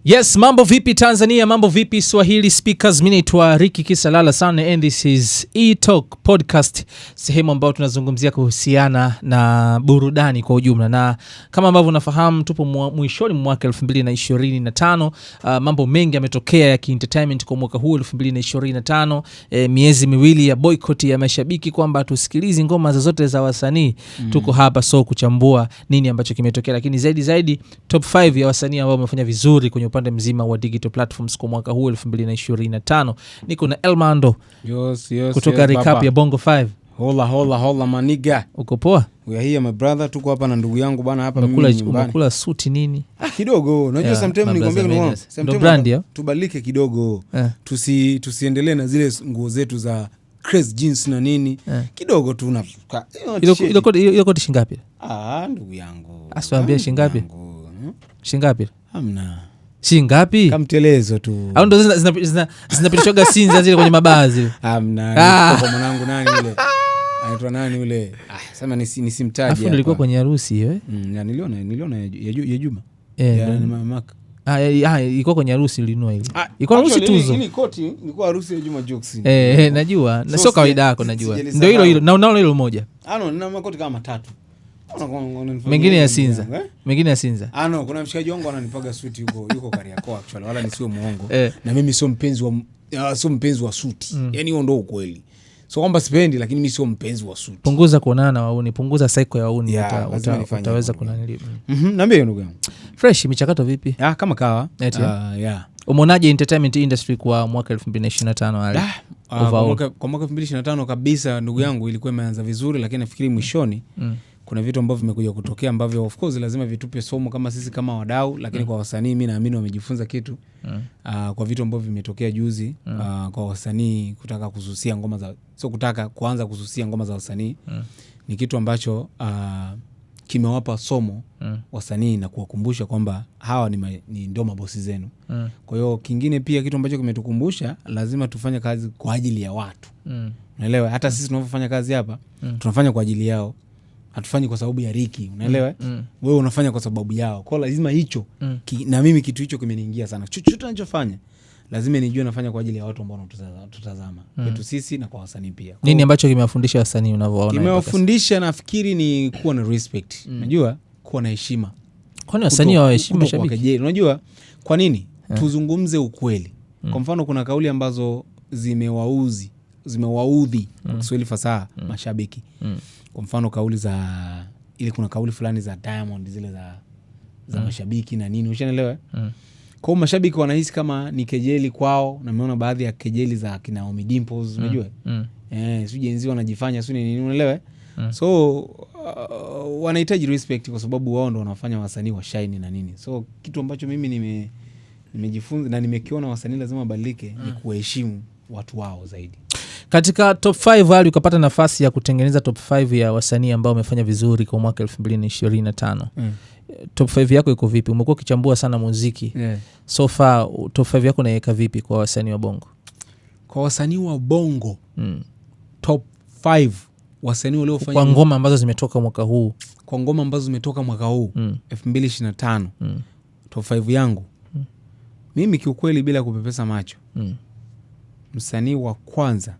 Yes, mambo vipi Tanzania, mambo vipi Swahili speakers. Mimi naitwa Ricky Kisalala sana and this is E-Talk podcast, sehemu ambayo tunazungumzia kuhusiana na burudani kwa ujumla. Na kama ambavyo unafahamu tupo mwishoni mwa mwaka 2025. Mambo mengi yametokea ya entertainment kwa mwaka huu 2025. Miezi miwili ya boycott ya mashabiki kwamba tusikilizi ngoma zozote za wasanii. Tuko hapa kuchambua nini ambacho kimetokea, lakini zaidi top 5 ya wasanii ambao wamefanya vizuri kwenye upande mzima wa digital platforms kwa mwaka huu 2025. Niko na Elmando kutoka recap ya Bongo 5. Hola maniga. Uko poa? We are here my brother, tuko hapa na ndugu yangu bana hapa mimi nyumbani. Umekula suti nini? Kidogo. Unajua sometimes nikwambia ni sometimes tubadilike kidogo. Tusiendelee na zile nguo zetu za crazy jeans na nini. Kidogo tu unafuka. Ile koti shingapi? Ndugu yangu. Asiwaambia shingapi? Shingapi? Hamna. Shingapi? Kamtelezo tu. Au ndo zinapitishwaga sinza zile kwenye mabazi. Hamna. Kwa mwanangu nani yule? Anaitwa nani yule? Sema nisimtaje hapa. Afu nilikuwa kwenye harusi hiyo niliona ya Juma. Ya Maka. Ilikuwa kwenye harusi ilinua ile. Ilikuwa harusi tuzo. Ile koti ilikuwa harusi ya Juma Jokes. Najua. Na sio kawaida yako najua. Ndio hilo. Na unaona hilo moja. Nina makoti kama 3. Mengine ya Sinza. Mengine ya Sinza. Kuna mshikaji wangu ananipaga suti yuko Kariakoo actually, wala nisiwe muongo. Na mimi sio mpenzi wa suti. Yaani huo ndio ukweli. So kwamba sipendi, lakini mimi sio mpenzi wa suti. Punguza kuonana na wauni, punguza cycle ya wauni, utaweza kunanili. Niambie ndugu yangu. Fresh, michakato vipi? Kama kawa. Umeonaje entertainment industry kwa mwaka 2025 hali? Kwa mwaka 2025 kabisa ndugu yangu ilikuwa imeanza vizuri, lakini nafikiri mwishoni kuna vitu ambavyo vimekuja kutokea ambavyo of course lazima vitupe somo kama sisi kama wadau, lakini kwa wasanii mimi naamini wamejifunza kitu. Kwa vitu ambavyo vimetokea juzi, kwa wasanii kutaka kususia ngoma za kuanza kususia ngoma za wasanii. Ni kitu ambacho kimewapa somo wasanii na kuwakumbusha kwamba hawa ni ndio mabosi zenu. Kwa hiyo kingine pia kitu ambacho kimetukumbusha lazima tufanye kazi kwa ajili ya watu. Unaelewa? Hata sisi tunapofanya kazi hapa tunafanya kwa ajili yao. Hatufanyi kwa sababu ya Ricky, unaelewa? Wewe unafanya kwa sababu yao. Kwa lazima hicho na mimi kitu hicho kimeniingia sana. Chochote ninachofanya lazima nijue nafanya kwa ajili ya watu ambao tutazama. Kwetu sisi na kwa wasanii pia. Nini ambacho kimewafundisha wasanii unavyoona? Kimewafundisha nafikiri ni kuwa na respect. Unajua? Kuwa na heshima. Kwani wasanii waheshimu mashabiki? Unajua kwa nini? Tuzungumze ukweli. Kwa mfano kuna kauli ambazo zimewaudhi kwa Kiswahili fasaha mashabiki. Kwa mfano kauli kuna kauli fulani za Diamond zile za mashabiki na nini, ushaelewa? Kwa hiyo mashabiki wanahisi kama ni kejeli kwao, na nimeona baadhi ya kejeli za kina Ommy Dimpoz, unajua? Sio jenzi wanajifanya sio nini, unaelewa? So wanahitaji respect kwa sababu wao ndo wanafanya wasanii wa shine na nini. So kitu ambacho mimi nimejifunza na nimekiona wasanii lazima badilike ni kuheshimu watu wao zaidi. Katika top 5 hali ukapata nafasi ya kutengeneza top 5 ya wasanii ambao wamefanya vizuri kwa mwaka 2025. Top 5 yako iko vipi? Umekuwa ukichambua sana muziki. So far top 5 yako naiweka vipi kwa wasanii wa Bongo? Kwa wasanii wa Bongo. Top 5 wasanii waliofanya kwa ngoma ambazo zimetoka mwaka huu. Kwa ngoma ambazo zimetoka mwaka huu 2025. Top 5 yangu. Mimi kiukweli bila kupepesa macho. Msanii wa kwanza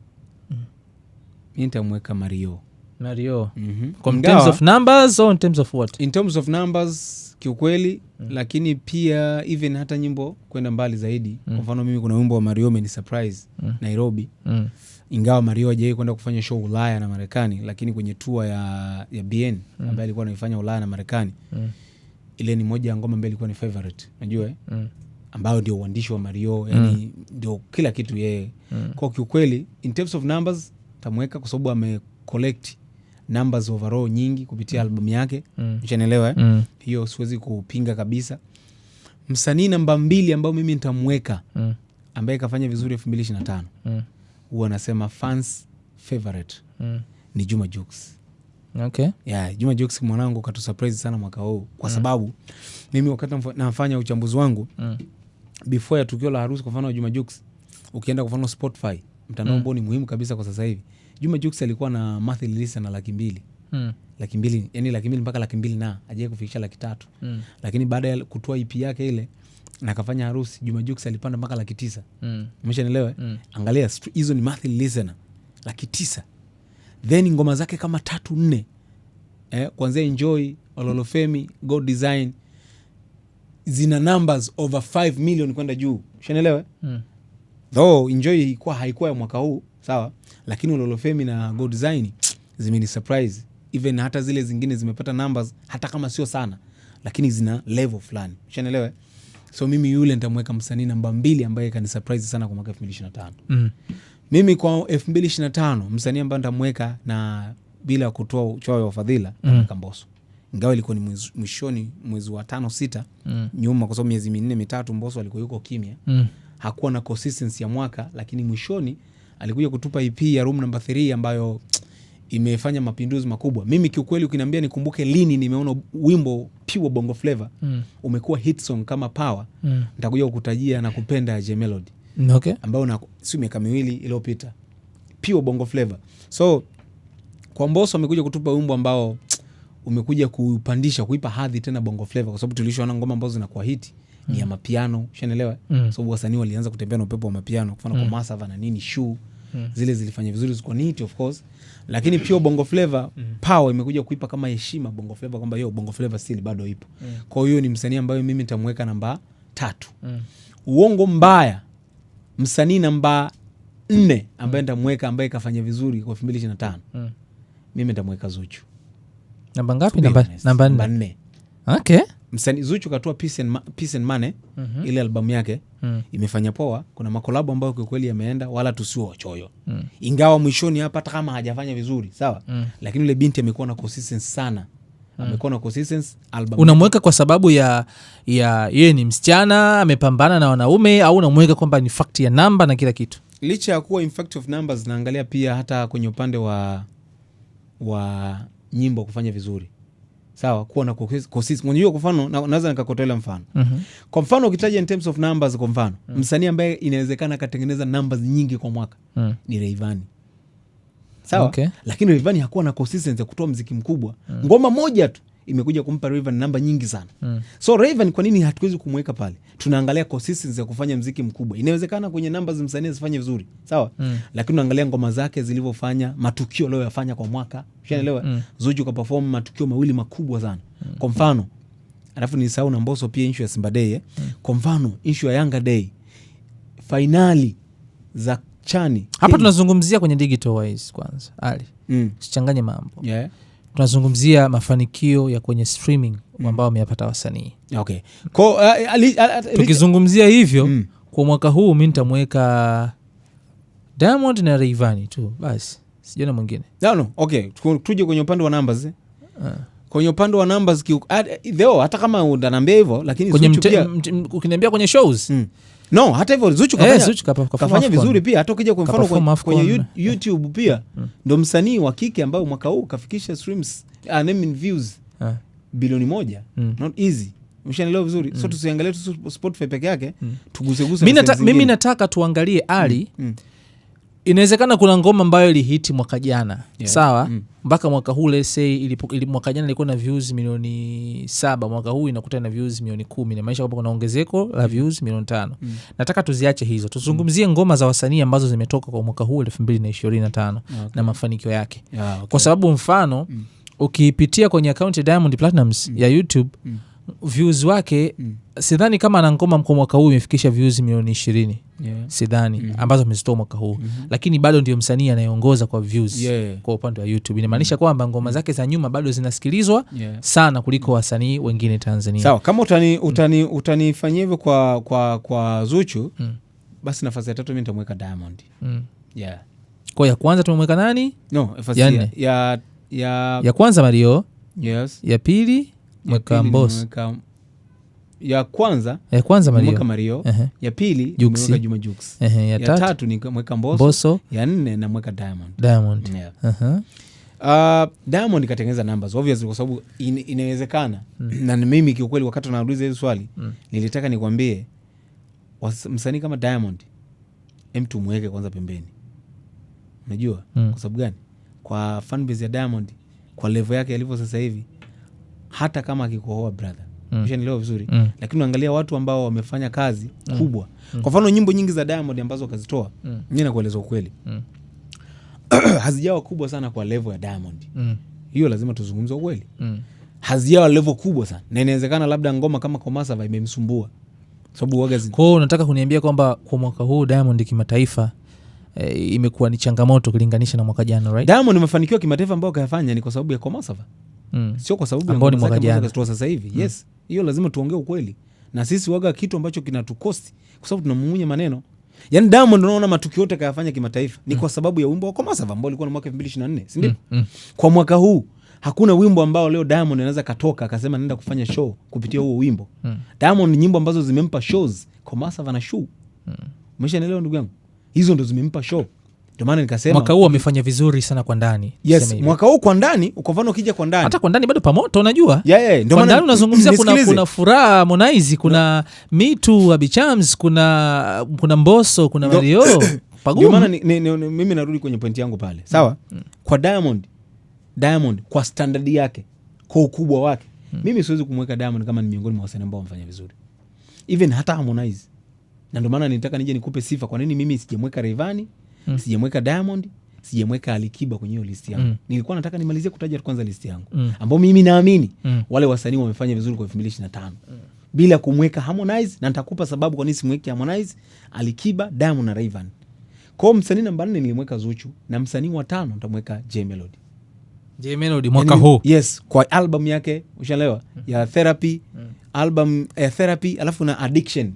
mimi nitamweka Mario. In terms of numbers or in terms of what? In terms of numbers kiukweli, lakini pia even hata nyimbo kwenda mbali zaidi. Kwa mfano mimi kuna wimbo wa Mario ni surprise Nairobi. Ingawa Mario hajawahi kwenda kufanya show Ulaya na Marekani, lakini kwenye tour ya BN ambaye alikuwa anaifanya Ulaya na Marekani. Ile ni moja ya ngoma ambayo ilikuwa ni favorite, unajua? Ambayo ndio uandishi wa Mario, yani ndio kila kitu yeye. Kwa kiukweli in terms of numbers tamweka kwa sababu amecollect numbers overall nyingi kupitia album yake. Unaelewa? Hiyo siwezi kupinga kabisa. Msanii namba 2 ambao mimi nitamweka ambaye kafanya vizuri 2025. Huwa anasema fans favorite ni Juma Jokes. Okay. Juma Jokes mwanangu katu surprise sana mwaka huu kwa sababu mimi wakati nafanya uchambuzi wangu before ya tukio la harusi kwa mfano Juma Jokes, ukienda kwa mfano Spotify, mtandao ambao ni muhimu kabisa kwa sasa hivi, Juma Jokes alikuwa na monthly listen na 200,000. 200,000, yani 200,000 mpaka 200,000 na hajaye kufikisha 300,000. Lakini baada ya kutoa EP yake ile na akafanya harusi, Juma Jux alipanda mpaka 900,000. Umeshanielewa? Angalia hizo ni monthly listener 900,000. Then ngoma zake kama 3-4 kuanzia Enjoy, Ololofemi, God Design zina numbers over 5 million kwenda juu. Umeshanielewa? Though Enjoy haikuwa ya mwaka huu, sawa, lakini Ololofemi na God Design zimeni surprise. Even hata zile zingine zimepata numbers hata kama sio sana, lakini zina level fulani. Umeshanielewa? So mimi yule nitamweka msanii namba 2 ambaye kani surprise sana kwa mwaka 2025. Mimi kwa 2025 msanii ambaye nitamweka na bila kutoa uchoyo wa fadhila kama Mbosso. Ingawa ilikuwa ni mwishoni mwezi wa 5-6 nyuma, kwa sababu miezi 4-3 Mbosso alikuwa yuko kimya. Hakuwa na consistency ya mwaka, lakini mwishoni alikuja kutupa EP ya Room Number 3 ambayo imefanya mapinduzi makubwa. Mimi kiukweli ukiniambia nikumbuke lini nimeona wimbo pure bongo flavor umekuwa hit song kama Power, nitakuja kukutajia na Kupenda ya J Melody. Okay. Ambao si miaka 2 iliyopita. Pure bongo flavor. So kwa Mbosso amekuja kutupa wimbo ambao umekuja kupandisha, kuipa hadhi tena bongo flavor, kwa sababu tulishoona ngoma ambazo zinakuwa hit ni ya mapiano. Unaelewa? Sababu wasanii walianza kutembea na upepo wa mapiano, kufana kwa Masava na nini Shoe. Zile zilifanya vizuri, zilikuwa neat of course, lakini pure bongo flavor Power imekuja kuipa kama heshima bongo flavor, kwamba yo bongo flavor still bado ipo. Kwa hiyo ni msanii ambaye mimi nitamweka namba 3. Uongo mbaya, msanii namba 4 ambaye nitamweka, ambaye kafanya vizuri kwa 2025, mimi nitamweka Zuchu. Namba ngapi? Namba 4. Okay. Msanii Zuchu katoa Peace and Money, ile albamu yake imefanya poa. Kuna makolabo ambayo kwa kweli yameenda, wala tusiwe wachoyo. Ingawa mwishoni hapa hata kama hajafanya vizuri, sawa, lakini yule binti amekuwa na consistency sana. Amekuwa na consistency album. Unamweka kwa sababu ya yeye ni msichana amepambana na wanaume, au unamweka kwamba ni fact ya namba na kila kitu? Licha ya kuwa in fact of numbers, naangalia pia hata kwenye upande wa nyimbo kufanya vizuri. Sawa, kuwa na consistency. Unajua kwa mfano naweza nikakotolea mfano. Kwa mfano ukitaja in terms of numbers, kwa mfano msanii ambaye inawezekana akatengeneza numbers nyingi kwa mwaka ni Rayvanny. Sawa? Okay. Lakini Rayvanny hakuwa na consistency ya kutoa muziki mkubwa. Ngoma moja tu imekuja kumpa Rayvanny namba nyingi sana. So Rayvanny kwa nini hatuwezi kumweka pale? Tunaangalia consistency ya kufanya muziki mkubwa. Inawezekana kwenye numbers msanii asifanye vizuri. Sawa? Lakini unaangalia ngoma zake zilivyofanya, matukio leo yafanya kwa mwaka. Unaelewa? Zuchu ka perform matukio 2 makubwa sana. Kwa mfano, alafu nisahau na Mbosso pia issue ya Simba Day. Kwa mfano, issue ya Yanga Day. Finali za Chani. Hapa tunazungumzia kwenye digital wise kwanza. Usichanganye mambo. Yeah. Tunazungumzia mafanikio ya kwenye streaming ambao wameyapata wasanii. Okay. Tukizungumzia hivyo, kwa mwaka huu mimi nitamweka Diamond na Rayvanny tu basi. Sijana mwingine. No. Okay. Tuje kwenye upande wa numbers. Kwenye upande wa numbers dheo, hata kama unaniambia hivyo, lakini Zuchu pia ukiniambia kwenye shows. No, hata hivyo Zuchu kafanya vizuri pia. Hata ukija kwa mfano kwenye YouTube pia ndo msanii wa kike ambao mwaka huu kafikisha streams views bilioni 1. Not easy. Umeshanielewa vizuri. So tusiangalie tu Spotify peke yake, tuguseguse. Mimi nataka tuangalie inawezekana kuna ngoma ambayo ilihiti mwaka jana, sawa, mpaka mwaka huu let's say mwaka jana ilikuwa na views milioni 7, mwaka huu inakuta na views milioni 10, na maisha kwamba kuna ongezeko la views milioni 5. Nataka tuziache hizo, tuzungumzie ngoma za wasanii ambazo zimetoka kwa mwaka huu 2025 na mafanikio yake. Kwa sababu mfano ukipitia kwenye account ya Diamond Platnumz ya YouTube, views wake sidhani kama ana ngoma kwa mwaka huu imefikisha views milioni 20. Sidhani ambazo amezitoa mwaka huu, lakini bado ndio msanii anayeongoza kwa views kwa upande wa YouTube. Inamaanisha kwamba ngoma zake za nyuma bado zinasikilizwa sana kuliko wasanii wengine Tanzania. Sawa, kama utanifanyia hivyo kwa Zuchu, basi nafasi ya 3 mimi nitamweka Diamond. Kwa ya kwanza tumemweka nani? No, ya kwanza Mario. Yes. Ya pili mweka Mbosso. Ya kwanza Mario. Mweka Mario. Ya pili mweka Juma Jux. Ya tatu ni mweka Mbosso. Ya 4 na mweka Diamond. Diamond katengeneza numbers obviously, kwa sababu inawezekana. Na mimi kiukweli wakati nauliza hili swali nilitaka nikwambie msanii kama Diamond mtu mweke kwanza pembeni. Unajua kwa sababu gani? Kwa fanbase ya Diamond, kwa level yake alivyo sasa hivi, hata kama akikohoa brother Umeshanielewa vizuri. Lakini unaangalia watu ambao wamefanya kazi kubwa. Kwa mfano nyimbo nyingi za Diamond ambazo kazitoa, mimi nakueleza ukweli. Hazijawa kubwa sana kwa level ya Diamond. Hiyo lazima tuzungumze ukweli. Hazijawa level kubwa sana. Na inawezekana labda ngoma kama Komasava imemsumbua. Sababu waga kwa hiyo unataka kuniambia kwamba kwa mwaka huu Diamond kimataifa imekuwa ni changamoto kulinganisha na mwaka jana, right? Diamond imefanikiwa kimataifa ambao kayafanya ni kwa sababu ya Komasava. Sio kwa sababu ambao ni mwaka jana sasa hivi. Yes. Hiyo lazima tuongee ukweli. Na sisi waga kitu ambacho kinatukosti kwa sababu tunamumunya maneno. Yaani Diamond unaona matukio yote kayafanya kimataifa ni kwa sababu ya wimbo wa Komasava ambao ulikuwa ni mwaka 2024, si ndio? Kwa mwaka huu hakuna wimbo ambao leo Diamond anaweza katoka akasema naenda kufanya show kupitia huo wimbo. Diamond nyimbo ambazo zimempa shows Komasava na show. Umeshanielewa ndugu yangu? Hizo ndo zimempa show. Ndio maana nikasema mwaka huu amefanya vizuri sana kwa ndani. Yes, mwaka huu kwa ndani, kwa mfano ukija kwa ndani. Hata kwa ndani bado pamoto unajua. Ndio maana unazungumzia kuna furaha Harmonize, kuna Mitu, Abichams, kuna Mbosso, kuna Mario. Ndio maana mimi narudi kwenye pointi yangu pale. Sawa? Kwa Diamond kwa standard yake, kwa ukubwa wake. Mimi siwezi kumweka Diamond kama ni miongoni mwa wasanii ambao wamefanya vizuri. Even hata Harmonize. Na ndio maana nitaka nije nikupe sifa kwa nini mimi sijamweka Rayvanny, sijamweka Diamond, sijamweka Alikiba kwenye hiyo list yangu. Nilikuwa nataka nimalizie kutaja kwanza list yangu ambao mimi naamini wale wasanii wamefanya vizuri kwa 2025. Bila kumweka Harmonize, na nitakupa sababu kwa nini simweki Harmonize, Alikiba, Diamond na Rayvanny. Kwa msanii namba 4 nilimweka Zuchu na msanii wa 5 nitamweka Jay Melody. Jay Melody mwaka huu. Yes, kwa album yake ushaelewa ya Therapy, album Therapy alafu na Addiction.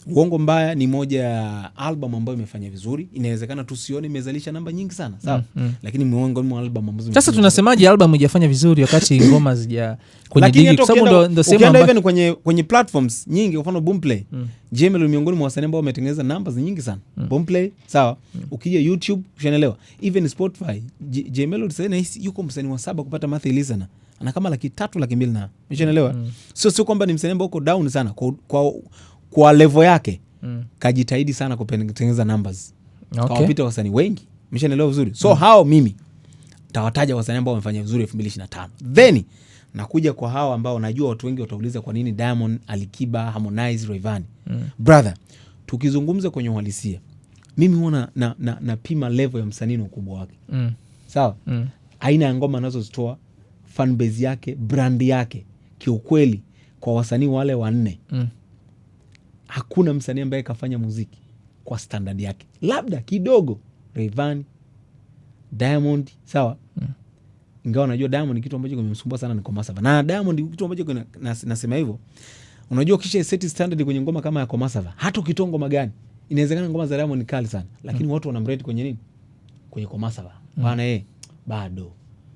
Uongo Mbaya ni moja ya album ambayo imefanya vizuri. Inawezekana tusione imezalisha namba nyingi sana, sawa? Lakini miongoni mwa album ambazo sasa tunasemaje album haijafanya vizuri wakati ngoma zija kwenye digi, kwa sababu ndo sema ukienda even kwenye platforms nyingi, kwa mfano Boomplay. Jay Melody miongoni mwa wasanii ambao wametengeneza numbers nyingi sana. Boomplay, sawa? Ukija YouTube, unaelewa. Even Spotify, Jay Melody sasa yuko msanii wa 7 kupata monthly listener. Ana kama 300,000 200,000 na. Unaelewa? Sio kwamba ni msanii ambao uko down sana kwa level yake. Kajitahidi sana kutengeneza numbers. Kawapita wasanii wengi. Umeshanielewa vizuri. So hao mimi tawataja wasanii ambao wamefanya vizuri 2025. Then nakuja kwa hao ambao najua watu wengi watauliza kwa nini Diamond, Alikiba, Harmonize, Rayvanny. Brother, tukizungumza kwenye uhalisia, mimi huwa napima level ya msanii na ukubwa wake. Sawa? Aina ya ngoma anazozitoa, fan base yake, brand yake, kiukweli kwa wasanii wale 4. Hakuna msanii ambaye kafanya muziki kwa standard yake. Labda kidogo Rayvanny, Diamond, sawa? Ingawa najua Diamond kitu ambacho kimemsumbua sana ni Komasava. Na Diamond kitu ambacho nasema hivyo, unajua kisha set standard kwenye ngoma kama ya Komasava, hata ukitoa ngoma gani, inawezekana ngoma za Diamond ni kali sana, lakini watu wanamrate kwenye nini? Kwenye Komasava. Bana bado.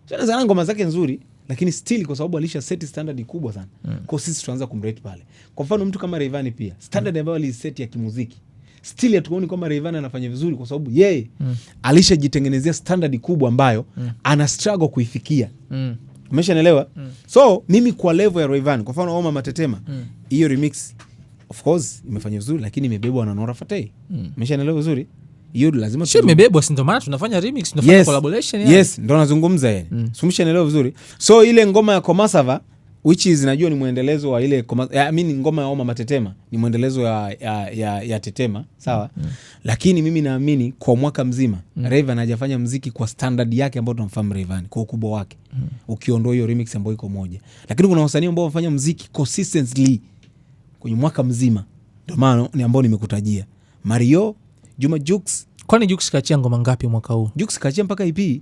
Sasa sana ngoma zake nzuri, lakini still kwa sababu alisha set standard kubwa sana. Kwa sisi tuanza kumrate pale. Kwa mfano mtu kama Rayvanny pia, standard ambayo aliset ya kimuziki, still hatuoni kama Rayvanny anafanya vizuri kwa sababu yeye alishajitengenezea standard kubwa ambayo ana struggle kuifikia. Umeshanielewa? So mimi kwa level ya Rayvanny, kwa mfano Oma Matetema, hiyo remix of course imefanya vizuri, lakini imebebwa na Nora Fatei. Umeshanielewa vizuri? Hiyo lazima sio imebebwa, si ndio maana tunafanya remix, tunafanya collaboration yani. Yes, ndio nazungumza yani. Umeshanielewa vizuri? So ile ngoma ya Komasava, which is najua ni muendelezo wa ile ngoma ya Oma Matetema ni muendelezo ya Tetema, sawa? Lakini mimi naamini kwa mwaka mzima Rayvanny hajafanya muziki kwa standard yake ambayo tunamfahamu Rayvanny kwa ukubwa wake. Ukiondoa hiyo remix ambayo iko moja. Lakini kuna wasanii ambao wamefanya muziki consistently kwenye mwaka mzima. Ndio maana ni ambao nimekutajia. Mario, Juma Jux. Kwani Jux kaachia ngoma ngapi mwaka huu? Jux kaachia mpaka EP.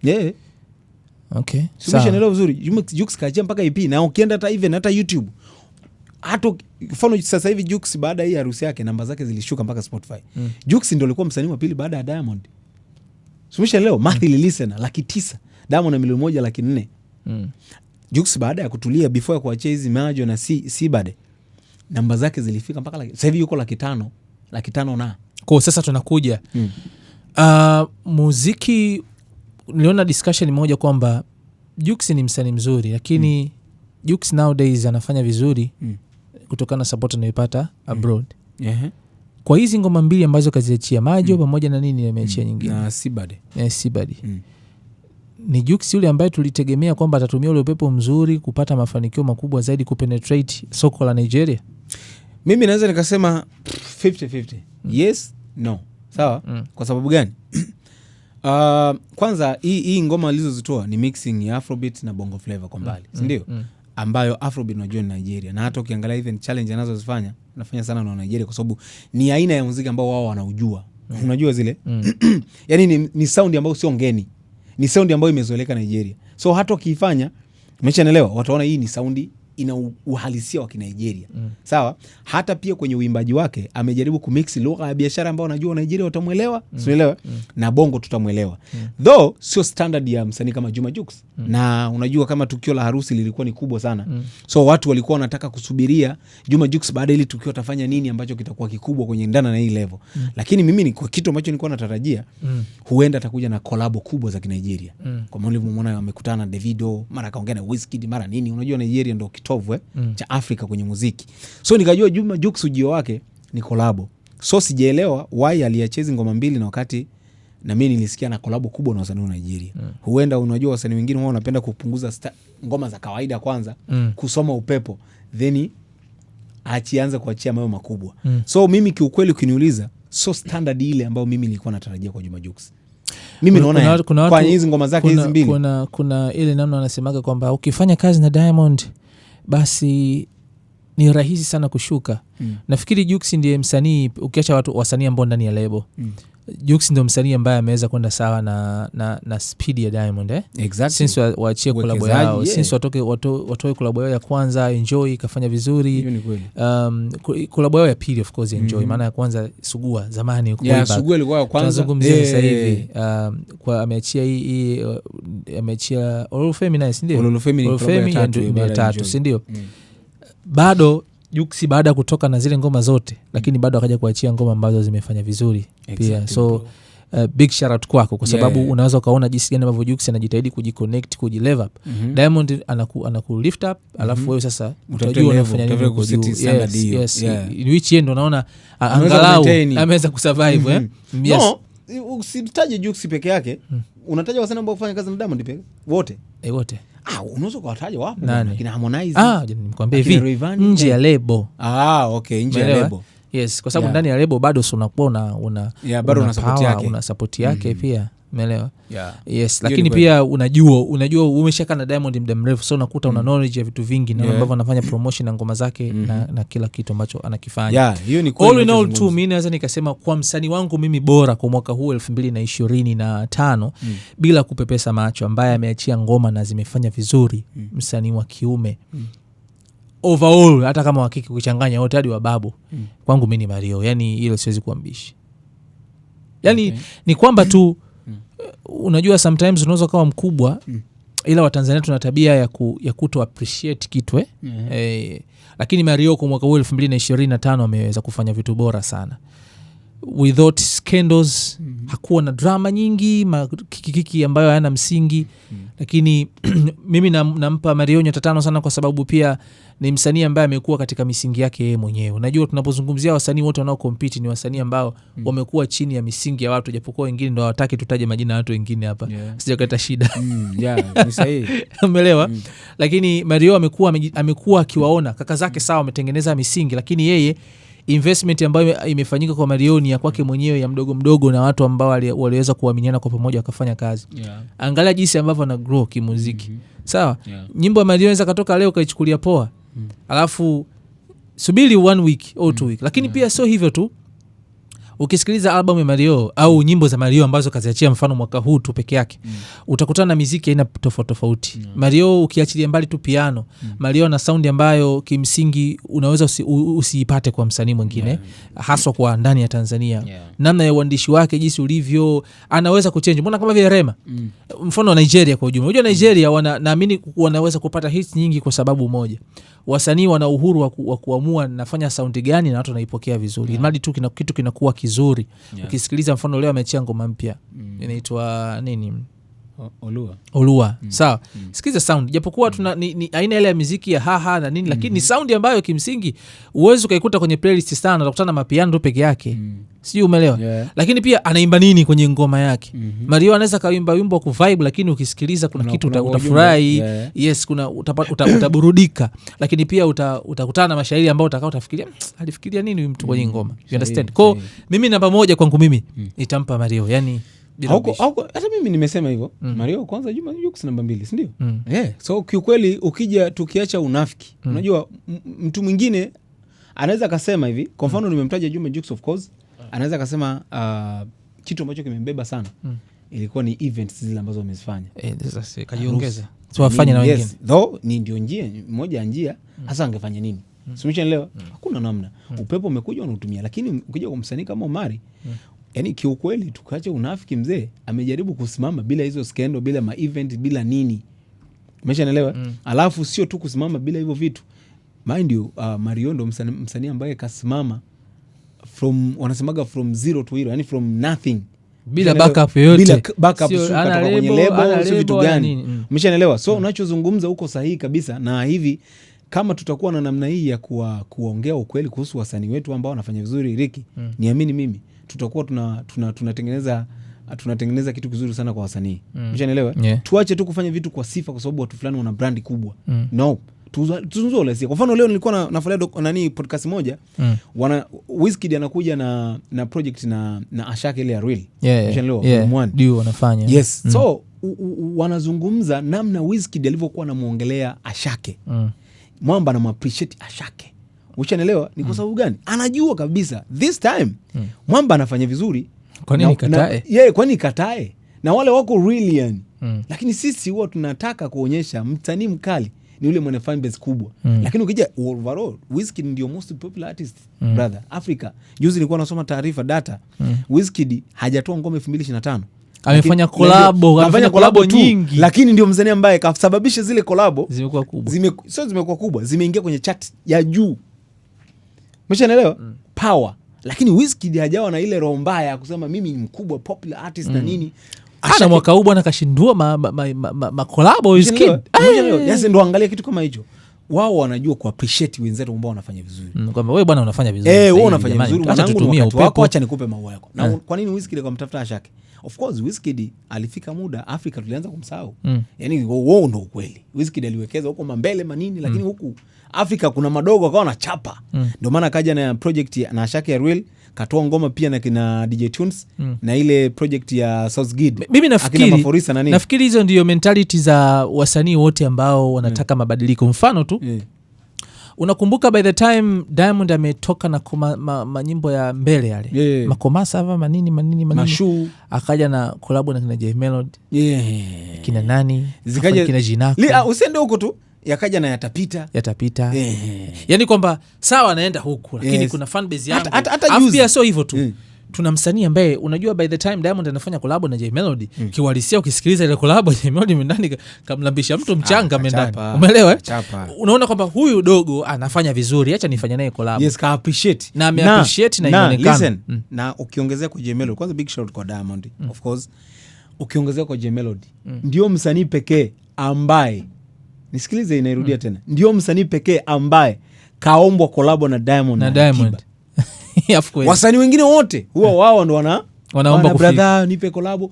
Yeah. Okay. Suluhisho nilo vizuri. Jux kaachia mpaka EP, na ukienda hata YouTube. Hata mfano sasa hivi Jux baada ya harusi yake namba zake zilishuka mpaka Spotify. Jux ndio alikuwa msanii wa pili baada ya Diamond. Suluhisho leo monthly listener 900,000, Diamond na 1,400,000. Jux baada ya kutulia before ya kuachia hizi Majo na Sibade, namba zake zilifika mpaka sasa hivi yuko 500,000 na. Kwa sasa tunakuja muziki. Niliona discussion moja kwamba Jux ni msanii mzuri, lakini Jux nowadays anafanya vizuri kutokana na support anayoipata abroad. Kwa hizi ngoma mbili ambazo kaziachia Majo pamoja na nini ameachia nyingine na Sibade. Sibade. ni Jux yule ambaye tulitegemea kwamba atatumia ule upepo mzuri kupata mafanikio makubwa zaidi kupenetrate soko la Nigeria? Mimi naweza nikasema 50-50. Yes, no. Sawa? Kwa sababu gani? Kwanza hii ngoma alizozitoa ni mixing ya Afrobeat na Bongo Flava kwa mbali, si ndio? Ambayo Afrobeat unajua ni Nigeria, na hata ukiangalia even challenge anazozifanya anafanya sana na Nigeria kwa sababu ni aina ya muziki ambao wao wanaujua. Unajua zile? Yaani ni sound ambayo sio ngeni. Ni sound ambayo imezoeleka Nigeria. So hata ukiifanya, umeshaelewa, wataona hii ni sound ina uhalisia wa Kinigeria. Sawa? Hata pia kwenye uimbaji wake amejaribu kumix lugha ya biashara ambayo anajua Nigeria watamuelewa, unaelewa? Na Bongo tutamuelewa. Though sio standard ya msanii kama Juma Jux. Na unajua kama tukio la harusi lilikuwa ni kubwa sana. So watu walikuwa wanataka kusubiria Juma Jux baada ile tukio atafanya nini ambacho kitakuwa kikubwa kwenye ndana na hii level. Lakini mimi ni kwa kitu ambacho nilikuwa natarajia huenda atakuja na collab kubwa za Kinigeria. Kwa maana umeona amekutana na Davido, mara kaongea na Wizkid, mara nini. Unajua Nigeria ndio kitovu cha Afrika kwenye muziki. So nikajua Juma Jux ujio wake ni collab. So sijaelewa why aliacheza ngoma mbili na wakati na mimi nilisikia na collab kubwa na wasanii wa Nigeria. Huenda unajua wasanii wengine wao wanapenda kupunguza ngoma za kawaida kwanza, kusoma upepo, then achianza kuachia mayo makubwa. So mimi kiukweli ukiniuliza, so standard ile ambayo mimi nilikuwa natarajia kwa Juma Jux. Mimi naona kwa hizi ngoma zake hizi mbili kuna ile namna wanasemaga kwamba ukifanya kazi na Diamond basi ni rahisi sana kushuka. Nafikiri Jux ndiye msanii, ukiacha wasanii ambao ndani ya lebo, Jux ndio msanii ambaye ameweza kwenda sawa na speed ya Diamond Exactly. Since waachie collab yao, since watoe collab yao ya kwanza Enjoy ikafanya vizuri. Collab yao ya pili of course Enjoy, maana ya kwanza Sugua zamani huko. Sugua ilikuwa ya kwanza. Tunazungumzia sasa hivi kwa ameachia hii ameachia Olufemi na ndio. Olufemi ni ya tatu, si ndio? Bado Jux baada kutoka na zile ngoma zote, lakini bado akaja kuachia ngoma ambazo zimefanya vizuri pia. So big shout out kwako kwa sababu unaweza ukaona jinsi gani ambavyo Jux anajitahidi kujiconnect, kujilevel up. Diamond anaku lift up, alafu wewe sasa utajua unafanya nini kwa juu. Yes. Which end unaona angalau ameweza kusurvive Yes. No, usitaje Jux peke yake. Unataja wasanii ambao wafanya kazi na Diamond peke wote. Wote. Unaweza kuwataja wapo kina Harmonize. Nimekwambia hivi nje ya lebo. Okay, nje ya lebo. Yes, kwa sababu ndani ya lebo bado unakuwa bado una support yake. Una support yake pia. Umeelewa? Yes, lakini pia unajua umeshaka na Diamond muda mrefu, so unakuta una knowledge ya vitu vingi na ambavyo anafanya promotion na ngoma zake na kila kitu ambacho anakifanya. Hiyo ni kweli. All in all tu mimi naweza nikasema kwa msanii wangu mimi bora kwa mwaka huu 2025 bila kupepesa macho, ambaye ameachia ngoma na zimefanya vizuri, msanii wa kiume overall, hata kama wakiki kuchanganya wote hadi wa babu, kwangu mimi ni Mario. Yani ile siwezi kuambishi. Yani ni kwamba tu unajua sometimes unaweza kuwa mkubwa ila Watanzania tuna tabia ya kuto appreciate kitu lakini Mario kwa mwaka huu 2025 ameweza kufanya vitu bora sana without scandals. Hakuwa na drama nyingi, kiki ambayo hayana msingi. Lakini mimi nampa Mario nyota 5 sana kwa sababu pia ni msanii ambaye amekuwa katika misingi yake yeye mwenyewe. Unajua tunapozungumzia wasanii wote wanao compete ni wasanii ambao wamekuwa chini ya misingi ya watu, japokuwa wengine ndio hawataki tutaje majina ya watu wengine hapa. Sijakaleta shida. Ni sahihi. Umeelewa? Lakini Mario amekuwa akiwaona kaka zake sawa wametengeneza misingi, lakini yeye investment ambayo imefanyika kwa Mario ni ya kwake mwenyewe ya mdogo mdogo, na watu ambao waliweza kuaminiana kwa pamoja wakafanya kazi. Angalia jinsi ambavyo ana grow kimuziki. Sawa? Nyimbo ya Mario inaweza katoka leo kaichukulia poa. Alafu subiri 1 week au 2 week. Lakini pia sio hivyo tu. Ukisikiliza album ya Mario au nyimbo za Mario ambazo kaziachia mfano mwaka huu tu peke yake, utakutana na muziki aina tofauti. Mario ukiachilia mbali tu piano, Mario na sound ambayo kimsingi unaweza usiipate kwa msanii mwingine, haswa kwa ndani ya Tanzania. Namna ya uandishi wake jinsi ulivyo, anaweza kuchange. Mbona kama vile Rema, mfano wa Nigeria kwa ujumla. Unajua Nigeria naamini wanaweza kupata hits nyingi kwa sababu moja. Wasanii wana uhuru wa kuamua nafanya sound gani na watu wanaipokea vizuri. Mradi tu kitu kinakuwa kizuri. Ukisikiliza mfano leo ameachia ngoma mpya inaitwa nini? Olua. Sawa. Sikiza sound. Japokuwa tuna ni aina ile ya muziki ya haha na nini, lakini ni sound ambayo kimsingi uwezo ukaikuta kwenye playlist sana, utakutana na mapiano tu peke yake. Sijui umeelewa. Lakini pia anaimba nini kwenye ngoma yake. Mario anaweza kaimba wimbo wa kuvibe, lakini ukisikiliza kuna kitu utafurahi. Yes, kuna utaburudika. Lakini pia utakutana na mashairi ambayo utafikiria alifikiria nini mtu kwenye ngoma. You understand? Kwa mimi namba moja kwangu mimi nitampa Mario. Yani hata mimi nimesema hivyo. Mario kwanza Jux namba 2, si ndio? So kiukweli ukija tukiacha unafiki, unajua mtu mwingine anaweza akasema hivi, kwa mfano nimemtaja Juma Jux, of course anaweza akasema kitu ambacho kimembeba sana ilikuwa ni events zile ambazo wamezifanya. Sasa kajiongeza tuwafanye na wengine, though ni ndio njia moja ya njia hasa. Angefanya nini? Simeshaelewa. Hakuna namna. Upepo umekuja unatumia, lakini ukija kwa msanii kama Omari, yani kiukweli tukaacha unafiki, mzee amejaribu kusimama bila hizo skendo, bila ma event, bila nini. Umeshaelewa? Alafu sio tu kusimama bila hivyo vitu. Mind you, Mario ndo msanii ambaye kasimama wanasemaga from zero to hero, yani from nothing, bila backup yoyote, bila backup, sio katoka kwenye label, sio vitu gani. Umeshaelewa? So unachozungumza huko sahihi kabisa. Na hivi kama tutakuwa na namna hii ya kuongea ukweli kuhusu wasanii wetu ambao wanafanya vizuri, Ricky, niamini mimi tutakuwa tunatengeneza kitu kizuri sana kwa wasanii. Umeshaelewa? Tuache tu kufanya vitu kwa sifa kwa sababu watu fulani wana brandi kubwa. No. Tuzunzole. Kwa mfano leo nilikuwa nafuatia podcast moja, Wizkid anakuja na project na Ashake ile ya Real. Ndio wanafanya. Yes. So wanazungumza namna Wizkid alivyokuwa anamuongelea Ashake. Mwamba anamappreciate Ashake. Ushaelewa? Ni kwa sababu gani? Anajua kabisa this time Mwamba anafanya vizuri. Kwa nini katae? Kwa nini katae? Na wale wako really yani. Lakini sisi huwa tunataka kuonyesha msanii mkali ni ule mwenye fan base kubwa. Lakini ukija overall, Wizkid ndio most popular artist brother Africa. Juzi nilikuwa nasoma taarifa data. Wizkid hajatoa ngoma 2025. Amefanya collabo nyingi, lakini ndio msanii ambaye kasababisha zile collabo zimekuwa kubwa. Zimekuwa kubwa, zimeingia kwenye chart ya juu. Umeshaelewa? Power. Lakini Wizkid hajawa na ile roho mbaya ya kusema mimi ni mkubwa popular artist na nini. Ana mwaka huu bwana kashindua ma collabo Wizkid. Yes, ndo angalia kitu kama hicho. Wao wanajua ku appreciate wenzetu ambao wanafanya vizuri. Kwamba wewe bwana unafanya vizuri. Wewe unafanya vizuri, mwanangu wako, acha nikupe maua yako. Na kwa nini Wizkid akamtafuta Ashake? Of course Wizkid alifika muda Afrika tulianza kumsahau. Yani wao ndo ukweli. Wizkid aliwekeza huko mbele manini, lakini huku Afrika kuna madogo akawa na chapa. Ndio maana kaja na project na Ashake ya Real, katoa ngoma pia na kina DJ Tunes na ile project ya Southgate. Mimi nafikiri hizo ndio mentality za wasanii wote ambao wanataka mabadiliko. Mfano tu unakumbuka by the time Diamond ametoka na manyimbo ya mbele yale, makomasa hapa manini Mashu, akaja na collab na kina J Melody, kina nani zikaja kina Jinako, usende huko tu yakaja na yatapita. Yani kwamba sawa anaenda huku, lakini kuna fan base yangu. Afia sio hivyo tu. Tuna msanii ambaye unajua by the time Diamond anafanya collab na J Melody, kiwalisia ukisikiliza ile collab J Melody ndani kamlambisha mtu mchanga ndani. Umeelewa? Unaona kwamba huyu dogo anafanya vizuri, acha nifanye naye collab. Yes, ka appreciate. Na ame appreciate na inaonekana. Na ukiongezea kwa J Melody, kwanza big shout kwa Diamond. Of course. Ukiongezea kwa J Melody, ndio msanii pekee ambaye, nisikilize inairudia tena, ndio msanii pekee ambaye kaombwa collab na Diamond. Wasanii wengine wote huwa wao ndo wanaomba brother nipe collab.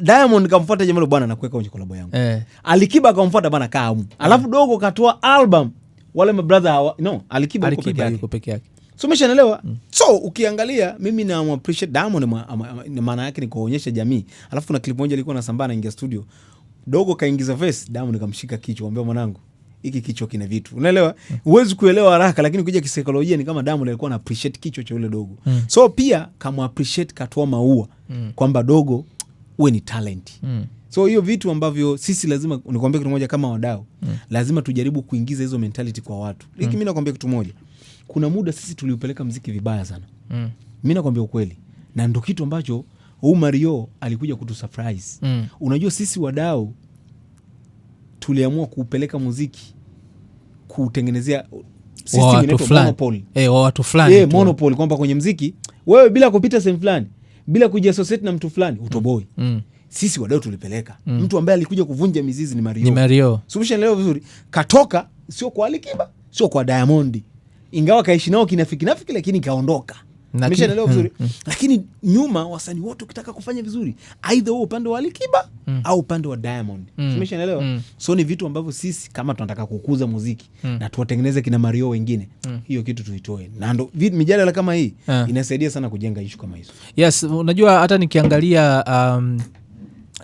Diamond kamfuata J Melody, bwana nakuweka kwenye collab yangu. Alikiba akamfuata bwana kaamu. Alafu dogo katoa album, wale my brother Alikiba yuko peke yake. So umeshaelewa? So ukiangalia mimi na appreciate Diamond, maana yake ni kuonyesha jamii. Alafu kuna clip moja ilikuwa nasambaa na ingia studio, dogo kaingiza face, Diamond kamshika kichwa, mwambie mwanangu hiki kichwa kina vitu. Unaelewa? Huwezi kuelewa haraka, lakini ukija kisaikolojia ni kama Diamond alikuwa na appreciate kichwa cha yule dogo. So pia kama appreciate, katoa maua kwamba dogo uwe ni talent. So hiyo vitu ambavyo sisi lazima, nikwambia kitu moja kama wadau, lazima tujaribu kuingiza hizo mentality kwa watu. Mimi nakwambia kitu moja, kuna muda sisi tuliupeleka mziki vibaya sana. Mimi nakwambia ukweli. Na ndio kitu ambacho Mario alikuja kutusurprise. Unajua sisi wadau tuliamua kupeleka muziki kutengenezea system inaitwa monopoly. Watu fulani. Monopoly, kwamba kwenye muziki wewe bila kupita sehemu fulani, bila kujiassociate na mtu fulani utoboi. sisi wadau tulipeleka. Mtu ambaye alikuja kuvunja mizizi ni Mario. Ni Mario. Sumeshaelewa vizuri. Katoka sio kwa Alikiba, sio kwa Diamond. Ingawa kaishi nao kinafiki lakini kaondoka. Umeshaelewa vizuri. Lakini nyuma wasanii wote ukitaka kufanya vizuri, either wewe upande wa Alikiba au upande wa Diamond. Umeshaelewa? So ni vitu ambavyo sisi kama tunataka kukuza muziki na tuwatengeneze kina Mario wengine, hiyo kitu tuitoe. Na ndo mijadala kama hii inasaidia sana kujenga issue kama hizo. Yes, unajua hata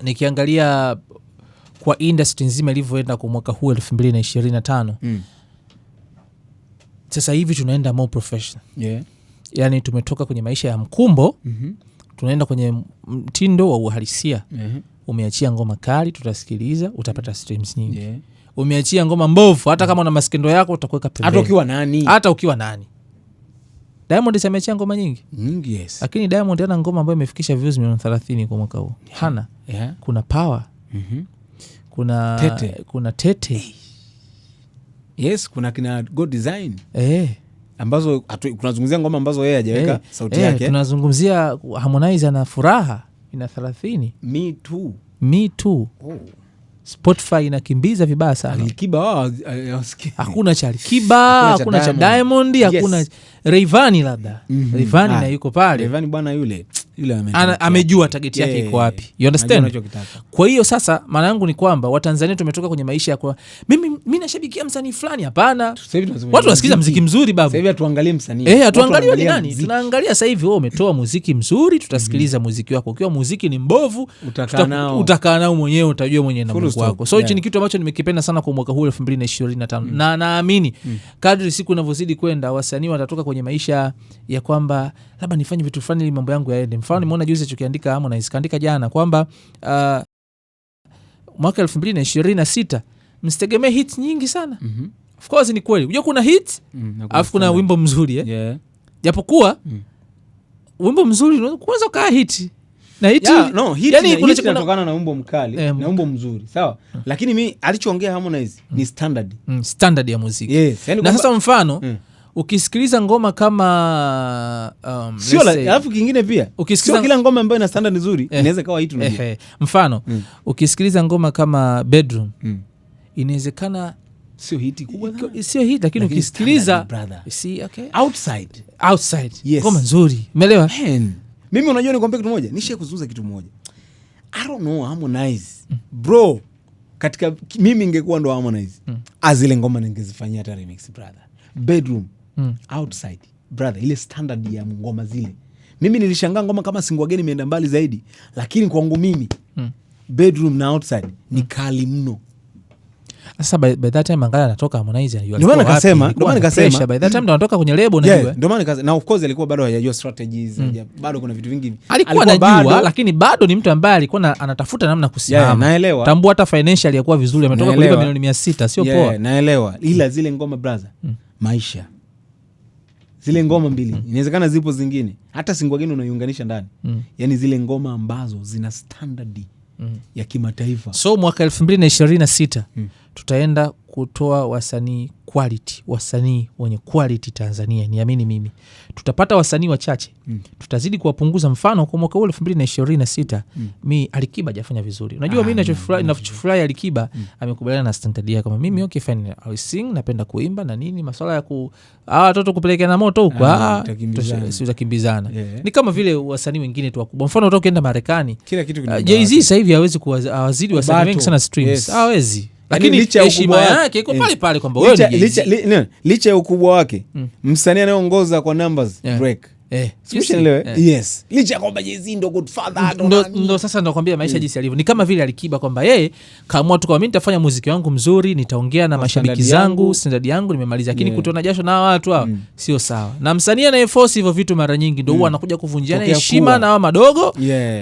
nikiangalia kwa industry nzima ilivyoenda kwa mwaka huu 2025. Sasa hivi tunaenda more professional. Yeah. Yani tumetoka kwenye maisha ya mkumbo, tunaenda kwenye mtindo wa uhalisia. Umeachia ngoma kali, tutasikiliza, utapata streams nyingi. Yeah. Umeachia ngoma mbovu, hata kama una maskendo yako utakuweka pembeni. Hata ukiwa nani. Diamond ameachia ngoma nyingi. Yes. Lakini Diamond ana ngoma ambayo imefikisha views milioni 30 kwa mwaka huu. Hana. Yeah. Kuna Power. Kuna Tete. Yes, kuna kina God Design. Ambazo tunazungumzia ngoma ambazo yeye hajaweka sauti yake. Tunazungumzia Harmonize ana Furaha ina 30. Me too. Spotify inakimbiza vibaya sana. Alikiba hakuna cha Alikiba, hakuna cha Diamond, hakuna Rayvanny labda. Rayvanny na yuko pale. Rayvanny bwana yule amejua target yake iko wapi. You understand? Kwa hiyo sasa maana yangu ni kwamba Watanzania tumetoka kwenye maisha ya kwa mimi nashabikia msanii fulani. Hapana. Watu wasikiza muziki mzuri babu. Sasa hivi atuangalie msanii. Atuangalie ni nani? Tunaangalia sasa hivi wewe umetoa muziki mzuri, tutasikiliza muziki wako. Ukiwa muziki ni mbovu, utakaa nao mwenyewe, utajua mwenyewe na Mungu wako. So hichi ni kitu ambacho nimekipenda sana kwa mwaka huu 2025. Na naamini kadri siku inavyozidi kwenda wasanii watatoka kwenye maisha ya kwamba labda nifanye vitu fulani ili mambo yangu yaende. Mfano nimeona juzi alichokiandika Harmonize, kaandika jana kwamba mwaka 2026 msitegemee hits nyingi sana. Of course ni kweli. Unajua kuna hits, alafu kuna wimbo mzuri japokuwa wimbo mzuri unaweza kaa hit. Na hit yani inatokana na wimbo mkali na wimbo mzuri. Sawa? Lakini mimi alichoongea Harmonize ni standard ya muziki. Yes. Yani na sasa mfano ukisikiliza ngoma kama sio alafu kingine pia sio kila ngoma ambayo ina standard nzuri inaweza kawa hit unajua. Mfano ukisikiliza ngoma kama Bedroom inawezekana sio hit kubwa, sio hit, lakini ukisikiliza Outside yes. Ngoma nzuri, umeelewa? Mimi unajua nikwambia kitu moja, nishe kuzungumza kitu moja. I don't know Harmonize bro, katika mimi ingekuwa ndo Harmonize azile ngoma ningezifanyia hata remix brother. Bedroom Outside brother, ile standard ya ngoma zile. Mimi nilishangaa ngoma kama Singwageni imeenda mbali zaidi, lakini kwangu mimi Bedroom na Outside ni kali mno. Sasa by that time angala anatoka Harmonize, ndio maana nikasema by that time ndo anatoka kwenye lebo unajua. Ndio maana nikasema, na of course alikuwa bado hajajua strategies, bado kuna vitu vingi alikuwa anajua, lakini bado ni mtu ambaye alikuwa anatafuta namna kusimama. Naelewa. Tambua hata financial ilikuwa vizuri, ametoka kulipa milioni 600, sio poa. Naelewa. Ila zile ngoma brother, maisha. Zile ngoma mbili, inawezekana zipo zingine. Hata Singwageni unaiunganisha ndani. Yaani zile ngoma ambazo zina standard ya kimataifa. So mwaka 2026 tutaenda kutoa wasanii quality, wasanii wenye quality Tanzania. Niamini mimi. Tutapata wasanii wachache. Tutazidi kuwapunguza. Mfano kwa mwaka 2026 mimi Alikiba hajafanya vizuri. Unajua mimi ninachofurahi Alikiba amekubaliana na standard yake kama mimi okay fine, I sing, napenda kuimba na nini, masuala ya watoto kupeleka na moto huko tutakimbizana. Ni kama vile wasanii wengine tu wakubwa. Mfano ukienda Marekani, kila kitu Jay-Z sasa hivi hawezi kuwazidi wasanii wengi sana streams. Hawezi. Lakini heshima yake iko pale pale kwamba wewe ni Jay-Z. Licha ya ukubwa wake, msanii anayeongoza kwa numbers Drake. Yes. Licha ya kwamba Jay-Z ndo Godfather ndo sasa ndo kwambia maisha jinsi yalivyo. Ni kama vile Alikiba kwamba yeye kaamua tu kwa mimi nitafanya muziki wangu mzuri, nitaongea na mashabiki zangu, standard yangu nimemaliza. Lakini kutona jasho na watu hao sio sawa. Na msanii anayeforce hivyo vitu mara nyingi ndo huwa anakuja kuvunjiana heshima na hao madogo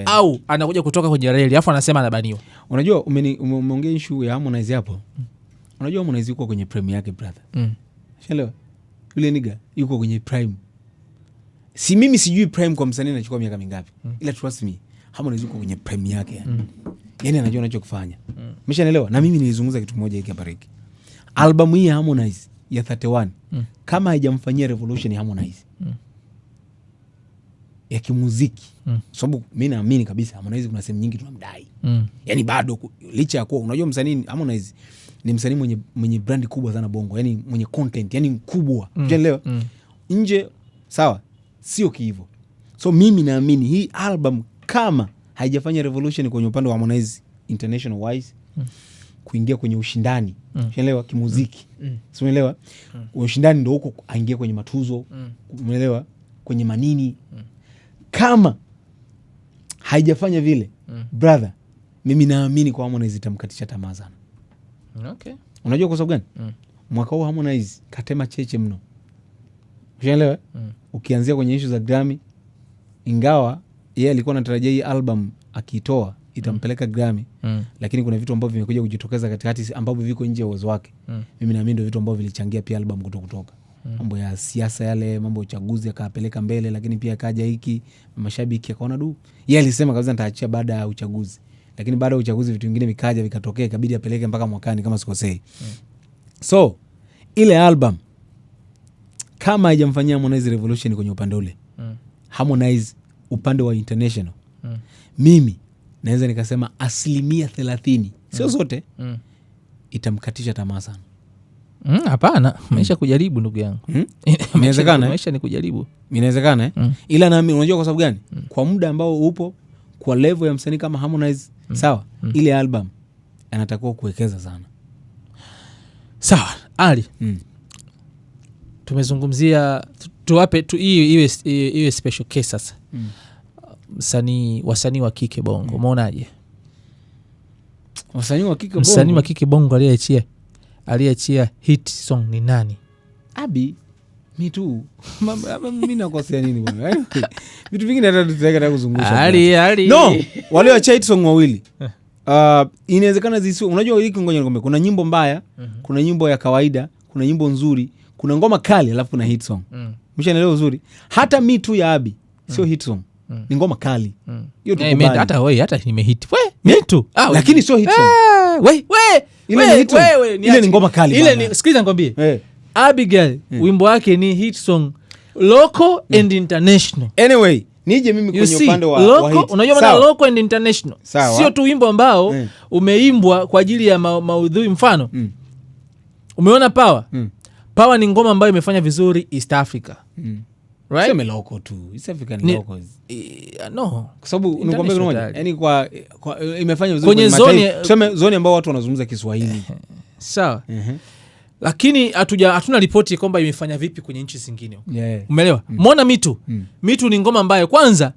au anakuja kutoka kwenye reli alafu anasema anabaniwa. Unajua umeongea issue ya Harmonize hapo. Unajua Harmonize yuko kwenye prime yake brother. Shelewa. Yule nigga yuko kwenye prime. Si mimi sijui prime kwa msanii anachukua miaka mingapi. Ila trust me, Harmonize yuko kwenye prime yake yani. Yaani anajua anachokifanya. Umeshaelewa? Na mimi nilizungumza kitu moja hiki hapa Ricky. Album hii ya Harmonize ya 31 kama haijamfanyia revolution ya Harmonize. ya kimuziki. Sababu mimi naamini kabisa Harmonize kuna sehemu nyingi tunamdai. Yani bado licha ya kuwa unajua msanii Harmonize ni msanii mwenye brand kubwa sana Bongo, yani mwenye content, yani mkubwa. Unaelewa? Nje sawa, sio hivyo. So mimi naamini hii album kama haijafanya revolution kwenye upande wa Harmonize international wise, kuingia kwenye ushindani, unaelewa, kimuziki. Unaelewa? Ushindani ndio huko aingie kwenye matuzo, umeelewa? Kwenye manini. Kama haijafanya vile, brother, mimi naamini kwa Harmonize itamkatisha tamaa sana. Okay. Unajua kwa sababu gani? Mwaka huu Harmonize katema cheche mno. Unaelewa? Ukianzia kwenye issue za Grammy, ingawa yeye alikuwa anatarajia hii album akitoa itampeleka Grammy, lakini kuna vitu ambavyo vimekuja kujitokeza katikati ambavyo viko nje ya uwezo wake. Mimi naamini ndio vitu ambavyo vilichangia pia album kutoka. Mambo ya siasa yale, mambo ya uchaguzi akapeleka mbele, lakini pia akaja hiki mashabiki akaona yeye alisema kabisa nitaachia baada ya uchaguzi. Lakini baada ya uchaguzi vitu vingine vikaja vikatokea, ikabidi apeleke mpaka mwakani kama sikosei. So ile album kama haijamfanyia Harmonize revolution kwenye upande ule, Harmonize upande wa international, mimi naweza nikasema 30%, sio zote, itamkatisha tamaa sana. Hapana, maisha kujaribu ndugu yangu. Inawezekana, maisha ni kujaribu. Inawezekana ila na mimi unajua kwa sababu gani? Kwa muda ambao upo kwa level ya msanii kama Harmonize, sawa, ile album anatakiwa kuwekeza sana. Sawa, Ali. Tumezungumzia tuwape iwe special case sasa. Wasanii wa kike Bongo, umeonaje? Wasanii wa kike Bongo. Msanii wa kike Bongo aliyeachia hit song ni nani? Abi, mi tu. Mimi nakosea nini bwana? Vitu vingine hata tutaweka kuzungusha. Ali. No, wale wa hit song wawili. Inawezekana unajua hiki, ngoja nikwambie, kuna nyimbo mbaya, kuna nyimbo ya kawaida, kuna nyimbo nzuri, kuna ngoma kali, alafu kuna hit song. Mshaelewa uzuri? Hata mi tu ya Abi sio hit song. Ni ngoma kali. Hiyo tukubali. Hata nimehit. Mi tu. Lakini sio hit song. Ile ni ngoma kali bana. Ile ni, sikiliza nikwambie. Abigail wimbo wake ni hit song local and international. Anyway, nije mimi kwenye upande wa hit. Unajua maana local and international. Sio tu wimbo ambao umeimbwa kwa ajili ya maudhui. Mfano, umeona Power? Power ni ngoma ambayo imefanya vizuri East Africa. Right? Sema local tu. East Africa ni local. No. Kwa sababu unakwambia kitu moja. Yaani kwa imefanya vizuri kwenye mataifa. Tuseme zone ambao watu wanazungumza Kiswahili. Sawa. Lakini hatuna ripoti kwamba imefanya vipi kwenye nchi zingine. Umeelewa? Mbona mitu ni ngoma ambayo kwanza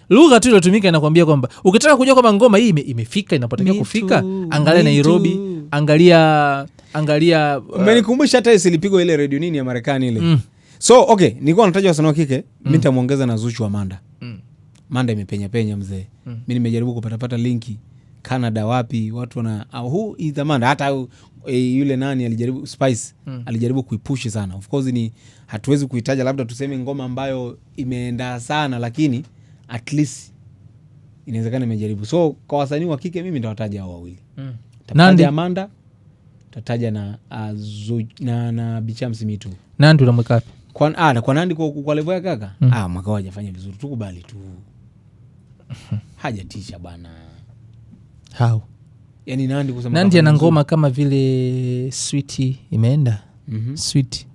lugha tu iliyotumika inakwambia kwamba ukitaka kujua kwamba ngoma hii imefika inapotakiwa kufika, angalia Nairobi, angalia umenikumbusha hata isilipigwa ile radio nini ya Marekani ile. So okay, nilikuwa nataja wasanii wa kike, mimi nitamuongeza na Zuchu wa Manda. Manda imepenya mzee. Mimi nimejaribu kupata linki Canada wapi watu wana who is the Manda, hata yule nani alijaribu Spice alijaribu kuipush sana. Of course ni hatuwezi kuitaja, labda tuseme ngoma ambayo imeenda sana, lakini at least inawezekana imejaribu. So kwa wasanii wa kike mimi nitawataja hao wawili. Tataja Amanda, tataja na Bichams Mitu. Nandi unamweka wapi? Kwa Nandi kwa level ya kaka. Mwaka wao hajafanya vizuri, tukubali tu. Hajatisha bwana. How? Yaani Nandi kusema Nandi ana ngoma kama vile Sweetie imeenda. Sweetie.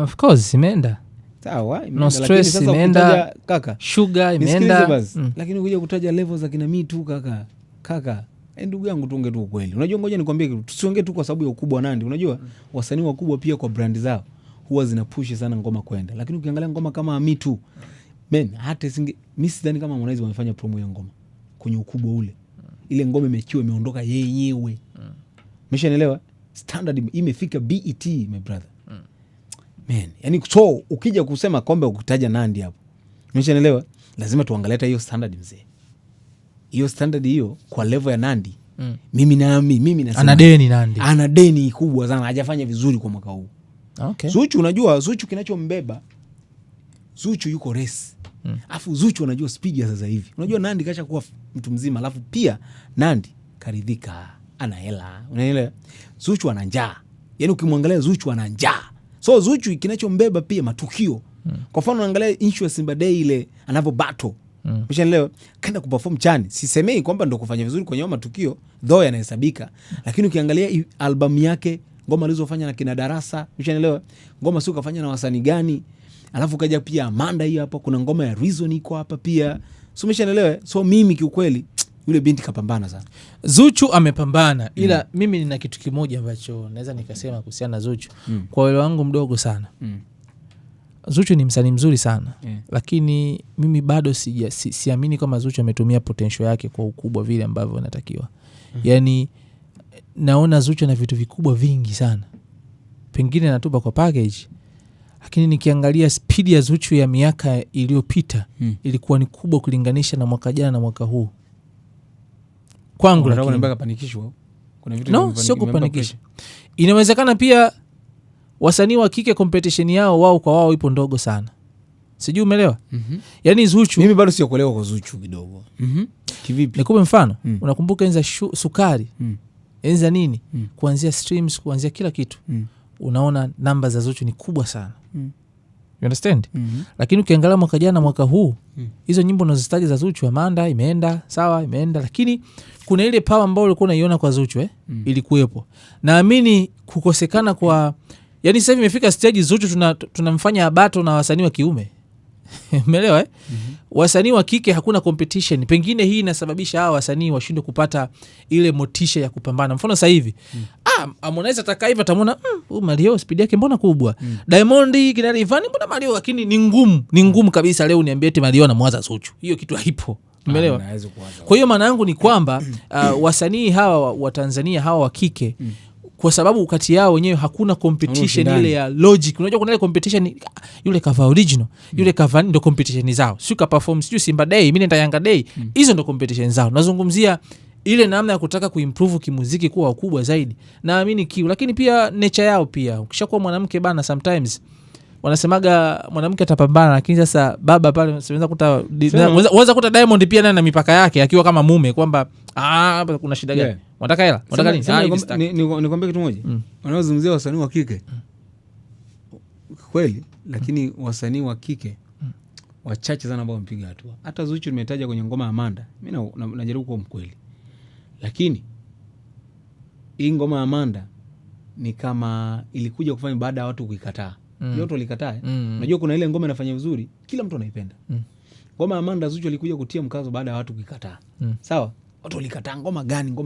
Of course imeenda. Sawa, No stress imeenda. Kaka. Sugar imeenda. Lakini kuja kutaja level za kina mimi tu kaka. Ndugu yangu tuongee tu ukweli. Unajua ngoja nikwambie kitu. Tusiongee tu kwa sababu ya ukubwa wa Nandi. Unajua wasanii wakubwa pia kwa brand zao huwa zinapush sana ngoma kwenda. Lakini ukiangalia ngoma kama Me Too, hata mimi sidhani kama Harmonize wamefanya promo ya ngoma kwenye ukubwa ule. Ile ngoma imechiwa imeondoka yenyewe. Umeshaelewa? Standard imefika BET my brother. Yani so ukija kusema kombe ukitaja Nandi hapo. Umeshaelewa? Lazima tuangalie hata hiyo standard mzee. Hiyo standard hiyo kwa level ya Nandi. Mimi nasema ana deni kubwa sana, hajafanya vizuri kwa mwaka huu. Okay. Zuchu, unajua Zuchu kinachombeba, Zuchu yuko race. Alafu Zuchu anajua speed ya sasa hivi. Unajua Nandi kasha kuwa mtu mzima, alafu pia Nandi karidhika, ana hela. Unaelewa? Zuchu ana njaa. Yaani ukimwangalia Zuchu ana njaa. So Zuchu kinachombeba pia matukio. Kwa mfano angalia issue ya Simba Day ile anavyo battle. Umeshaelewa? Kaenda kuperform Chani. Sisemei kwamba ndo kufanya vizuri kwenye matukio, though yanahesabika. Lakini ukiangalia album yake, ngoma alizofanya na kina Darasa, umeshaelewa? Ngoma sio kafanya na wasanii gani? Alafu kaja pia Amanda hii hapa, kuna ngoma ya Reason iko hapa pia. So umeshaelewa? So mimi kiukweli yule binti kapambana sana. Zuchu amepambana, ila mimi nina kitu kimoja ambacho naweza nikasema kuhusiana na Zuchu. Kwa wale wangu mdogo sana. Zuchu ni msanii mzuri sana. Lakini mimi bado siamini kama Zuchu ametumia potential yake kwa ukubwa vile ambavyo inatakiwa. Yani naona Zuchu na vitu vikubwa vingi sana. Pengine anatupa kwa package. Lakini nikiangalia speed ya Zuchu ya miaka iliyopita ilikuwa ni kubwa kulinganisha na mwaka jana na mwaka huu. Kwangu lakini unataka panikishwa. Kuna vitu no, sio kupanikisha. Inawezekana pia wasanii wa kike competition yao wao kwa wao ipo ndogo sana. Sijui umeelewa? Yaani Zuchu mimi bado sijakuelewa kwa Zuchu kidogo. Kivipi? Nikupe mfano. Unakumbuka enza Sukari? Enza nini? Kuanzia streams, kuanzia kila kitu. Unaona namba za Zuchu ni kubwa sana. You understand? Lakini ukiangalia mwaka jana mwaka huu, hizo nyimbo unazozitaja za Zuchu, Amanda imeenda, sawa imeenda, lakini kuna ile power ambayo ulikuwa unaiona kwa Zuchu ilikuwepo. Naamini kukosekana kwa, yani sasa hivi imefika stage Zuchu tunamfanya battle na wasanii wa kiume. Umeelewa Wasanii wa kike hakuna competition. Pengine hii inasababisha hawa wasanii washinde kupata ile motisha ya kupambana. Mfano sasa hivi Harmonize ataka hivi atamwona Mario speed yake mbona kubwa. Diamond kina Rayvanny mbona Mario, lakini ni ngumu kabisa leo niambie eti Mario anamwaza Zuchu. Hiyo kitu haipo. Umeelewa? Kwa hiyo maana yangu ni kwamba wasanii hawa wa Tanzania hawa wa kike kwa sababu kati yao wenyewe hakuna competition ile ya logic. Unajua kuna ile competition yule cover original, yule cover ndio competition zao. Sio ka perform sio Simba Day, mimi nenda Yanga Day. Hizo ndio competition zao. Nazungumzia ile namna ya kutaka kuimprove kimuziki kuwa kubwa zaidi. Naamini lakini pia nature yao pia. Ukishakuwa mwanamke bana, sometimes wanasemaga mwanamke atapambana, lakini sasa baba pale unaweza kuta Diamond pia naye na mipaka yake akiwa kama mume kwamba kuna shida gani? Unataka hela? Unataka nini? Nikwambie kitu moja. Wanaozungumzia wasanii wa kike kweli, lakini wasanii wa kike wachache sana ambao wamepiga hatua. Hata Zuchu nimetaja kwenye ngoma ya Amanda. Mimi najaribu kuwa mkweli. Lakini hii ngoma ya Amanda ni kama ilikuja kufanya baada ya watu kuikataa. Yote walikataa. Unajua kuna ile ngoma inafanya vizuri, kila mtu anaipenda. Ngoma ya Amanda Zuchu alikuja kutia mkazo baada ya watu kuikataa. Sawa? Watu walikataa ngoma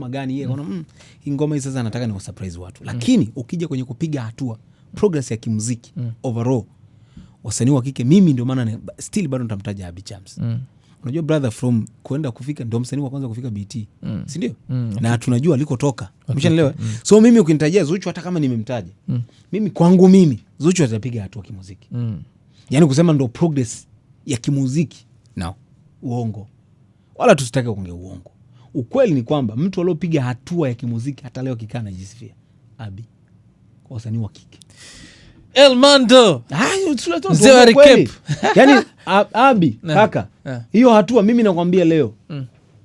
gani yeye kaona hii ngoma hii sasa nataka ni surprise watu. Lakini ukija kwenye kupiga hatua, progress ya kimuziki overall, wasanii wa kike mimi ndio maana still bado nitamtaja Abby Chams. Unajua brother, from kuenda kufika ndio msanii wa kwanza kufika BT. Si ndio? Na tunajua alikotoka. Umeshaelewa? So mimi ukinitajia Zuchu hata kama nimemtaja, mimi kwangu mimi Zuchu atapiga hatua kimuziki. Yaani kusema ndio progress ya kimuziki. No. Uongo. Wala tusitake kuongea uongo. Ukweli ni kwamba mtu aliyopiga hatua ya kimuziki hata leo kikaa anajisifia Abby kwa wasanii wa kike. Elmando. Mzee wa recap. Yaani Abby kaka. Hiyo hatua mimi nakwambia leo.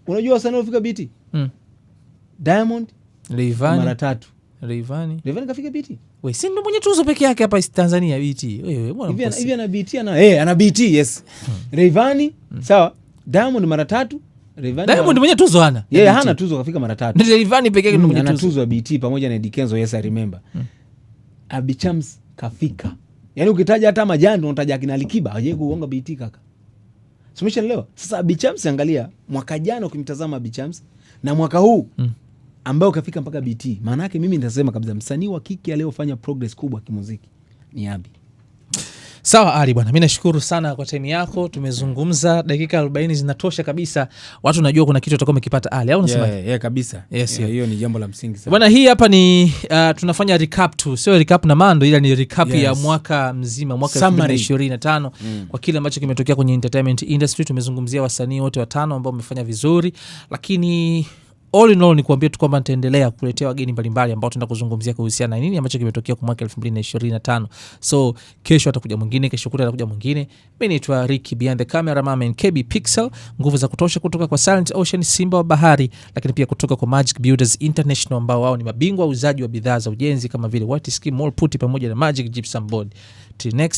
Unajua wasanii waliofika BT? Diamond, Rayvanny mara 3. Rayvanny kafika BT. Wewe si ndio mwenye tuzo peke yake hapa Tanzania BT. Wewe bwana hivi ana BT ana BT yes. Rayvanny sawa. Diamond mara 3. Diamond mwenye tuzo hana. Yeye hana tuzo, kafika mara 3. Ndio Rayvanny peke yake ndio mwenye tuzo. Ana tuzo ya BT pamoja na Eddie Kenzo, yes I remember. Abby Chams kafika. Yaani ukitaja hata Majani unataja kina Alikiba, haje kuonga BT kaka. Umeshaelewa? Sasa Abby Chams angalia mwaka jana ukimtazama Abby Chams na mwaka huu ambao kafika mpaka BT. Maana yake mimi nitasema kabisa msanii wa kike aliyofanya progress kubwa kimuziki ni Abby. Sawa Ali bwana, mimi nashukuru sana kwa time yako. Tumezungumza dakika 40 zinatosha kabisa. Watu najua kuna kitu utakuwa umekipata Ali, au unasema? Yeah, kabisa. Yes, hiyo ni jambo la msingi sana. Bwana, hii hapa ni tunafanya recap tu. Sio recap na Mando, ila ni recap ya mwaka mzima, mwaka 2025 kwa kile ambacho kimetokea kwenye entertainment industry. Tumezungumzia wasanii wote 5 ambao wamefanya vizuri, lakini all in all ni kuambia tu kwamba nitaendelea kuletea wageni mbalimbali ambao tunaenda kuzungumzia kuhusiana na nini ambacho kimetokea kwa mwaka 2025. So kesho atakuja mwingine, kesho kutwa atakuja mwingine. Mimi naitwa Ricky, behind the camera man KB Pixel. Nguvu za kutosha kutoka kwa Silent Ocean, Simba wa Bahari, lakini pia kutoka kwa Magic Builders International ambao wao ni mabingwa uzaji wa bidhaa za ujenzi kama vile white scheme, wall putty pamoja na Magic Gypsum Board. Till next time.